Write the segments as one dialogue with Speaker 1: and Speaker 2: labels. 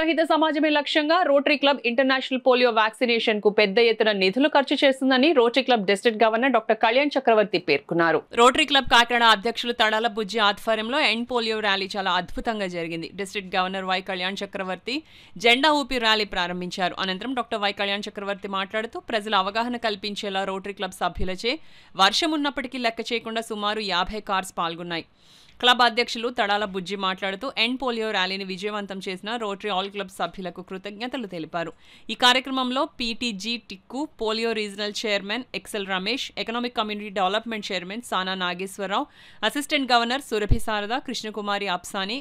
Speaker 1: రహిత సమాజమే లక్ష్యంగా rotary club international polio vaccination కు పెద్ద ఎత్తున నిధులు ఖర్చు చేస్తుందని rotary club district governor doctor Kalyan Chakravarthi పేర్కొన్నారు. రోటరీ క్లబ్ కాకినాడ అధ్యక్షులు తడాల బుజ్జి ఆధ్వర్యంలో ఎండ్ పోలియో ర్యాలీ చాలా అద్భుతంగా జరిగింది. డిస్ట్రిక్ట్ గవర్నర్ వై కళ్యాణ్ చక్రవర్తి జెండా ఊపి ర్యాలీ ప్రారంభించారు. అనంతరం డాక్టర్ వై కళ్యాణ్ చక్రవర్తి మాట్లాడుతూ ప్రజల అవగాహన కల్పించేలా రోటరీ క్లబ్ సభ్యులచే వర్షం ఉన్నప్పటికీ లెక్క చేయకుండా సుమారు 50 కార్స్ పాల్గొన్నాయి. క్లబ్ అధ్యక్షులు తడాల బుజ్జి మాట్లాడుతూ ఎండ్ పోలియో ర్యాలీని విజయవంతం చేసిన రోటరీ ఆల్ క్లబ్ సభ్యులకు కృతజ్ఞతలు తెలిపారు. ఈ కార్యక్రమంలో PTG Tikku, polio regional chairman Excel Ramesh, economic community development chairman Sana Nageswara Rao, assistant governor Surabhi Sharada, Krishnakumari Apsani,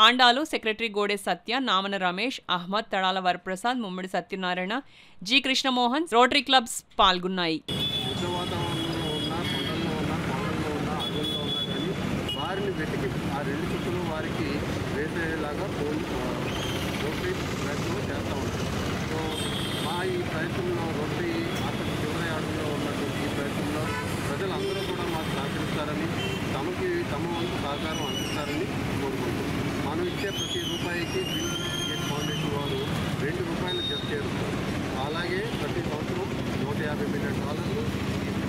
Speaker 1: Andalu secretary Gode Satya, Namana Ramesh, Ahmed, Tadala Varaprasad, Mummadi Satyanarayana, G Krishnamohan rotary clubs పాల్గొన్నాయి.
Speaker 2: వెతికి ఆ రెండు చుట్టూ వారికి వేసేలాగా రోటరీ ప్రయత్నం చేస్తూ ఉంటారు. సో మా ఈ ప్రయత్నంలో రోటరీ అతని చివరి ఆటంలో ఉన్నటువంటి ఈ ప్రయత్నంలో ప్రజలందరూ కూడా మాకు సహకరిస్తారని, తమ వంతు సహకారం అందిస్తారని కోరుకుంటున్నాం. మనం ఇచ్చే ప్రతి రూపాయికి బిల్ గేట్ ఫౌండేషన్ వారు ₹2 జత చేరుస్తారు. అలాగే ప్రతి సంవత్సరం $150 మిలియన్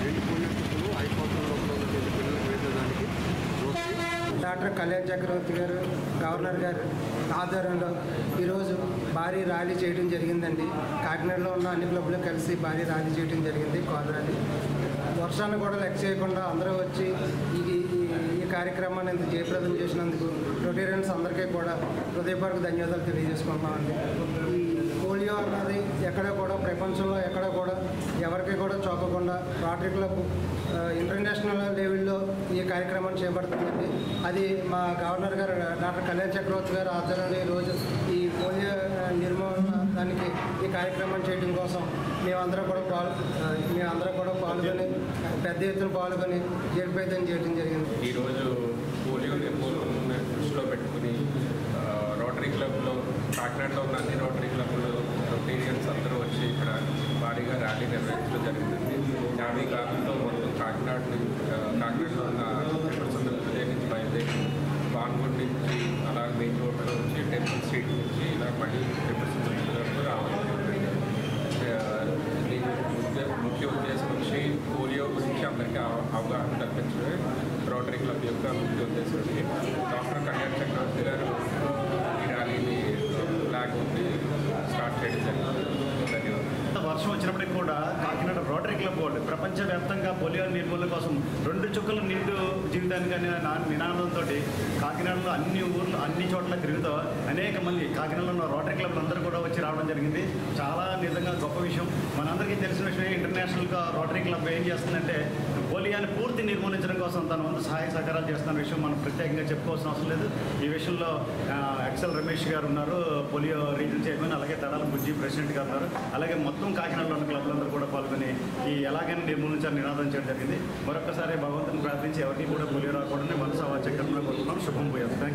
Speaker 2: రెండు పోలియో చుట్టూ 5 సంవత్సరాల లోపల ఉన్నటువంటి పిల్లలకు వేసేదానికి
Speaker 3: డాక్టర్ కళ్యాణ్ చక్రవర్తి గారు గవర్నర్ గారు ఆధ్వర్యంలో ఈరోజు భారీ ర్యాలీ చేయడం జరిగిందండి. కాకినాడలో ఉన్న అన్ని క్లబ్లు కలిసి భారీ ర్యాలీ చేయడం జరిగింది. కాల్ ర్యాలీ వర్షాన్ని కూడా లెక్క చేయకుండా అందరూ వచ్చి ఈ కార్యక్రమాన్ని ఇంత జయప్రదం చేసినందుకు రొటేరియన్స్ అందరికీ కూడా హృదయపూర్వక ధన్యవాదాలు తెలియజేసుకుంటున్నామండి. ఈ పోలియో అన్నది ఎక్కడ కూడా ప్రపంచంలో ఎక్కడ కూడా ఎవరికి కూడా చోకకుండా రోటరీ క్లబ్ ఇంటర్నేషనల్ లెవెల్లో ఈ కార్యక్రమాన్ని చేపడుతుందండి. అది మా గవర్నర్ గారు డాక్టర్ కళ్యాణ్ చక్రవర్తి గారు ఆధ్వర్యంలో ఈరోజు ఈ పోలియో నిర్మూలన దానికి ఈ కార్యక్రమం చేయడం కోసం మేమందరం కూడా పాల్గొని పెద్ద ఎత్తున పాల్గొని జయప్రదం చేయడం జరిగింది.
Speaker 4: ఈరోజు పోలియో నిర్మూలన దృష్టిలో పెట్టుకుని రోటరీ క్లబ్లో కాకినాడలో ఉన్న అన్ని రోటరీ క్లబ్లో రొటేరియన్స్ అందరూ వచ్చి ఇక్కడ భారీగా ర్యాలీ నిర్వహించడం జరిగిందండి. 50 కార్లతో మొత్తం కాకినాడలో ఉన్న విజయ్ నుంచి బయలుదేరి బాన్గుడ్ నుంచి అలాగే మెయిన్ రోడ్లో వచ్చి టెంపుల్ స్ట్రీట్ నుంచి ఇలా మళ్ళీ వరకు రావడం జరిగింది. ముఖ్య ఉద్దేశం వచ్చి పోలియో గురించి అందరికీ అవగాహన కల్పించడమే రోటరీ క్లబ్ యొక్క ముఖ్య ఉద్దేశం. డాక్టర్ కళ్యాణ్ చక్రవర్తి గారు ఈ ర్యాలీని ఫ్లాగ్ ఉంది స్టార్ట్ చేయడం జరిగింది. ధన్యవాదాలు.
Speaker 5: వర్షం వచ్చినప్పటికీ కూడా కాకినాడ రోటరీ క్లబ్ వాళ్ళు ప్రపంచవ్యాప్తంగా పోలియో నిర్మూలన కోసం 2 చుక్కల నిండు జీవితానికి అనే నినాదంతో కాకినాడలో అన్ని ఊర్లు అన్ని చోట్ల తిరుగుతూ అనేక మంది కాకినాడలో ఉన్న రోటరీ క్లబ్లు అందరూ కూడా వచ్చి రావడం జరిగింది. చాలా నిజంగా గొప్ప విషయం. మనందరికీ తెలిసిన విషయం ఇంటర్నేషనల్గా రోటరీ క్లబ్ ఏం చేస్తుందంటే పోలియోని పూర్తి నిర్మూలించడం కోసం తన వంతు సహాయ సహకారాలు చేస్తున్న విషయం మనం ప్రత్యేకంగా చెప్పుకోవాల్సిన అవసరం లేదు. ఈ విషయంలో ఎక్సెల్ రమేష్ గారు ఉన్నారు, పోలియో రీజనల్ చైర్మన్, అలాగే తడాల బుజ్జి ప్రెసిడెంట్ గారు ఉన్నారు. అలాగే మొత్తం కాకినాడలో ఉన్న క్లబ్లందరూ కూడా పాల్గొని ఈ ఎలాగైనా నిర్మూలించాలని నినాదం చేయడం జరిగింది. మరొకసారి భగవంతుని ప్రార్థించి ఎవరికి కూడా పోలియో రాకూడదని మనసు చక్రంలో కోరుకున్నాం. శుభం పోయారు. Thank you.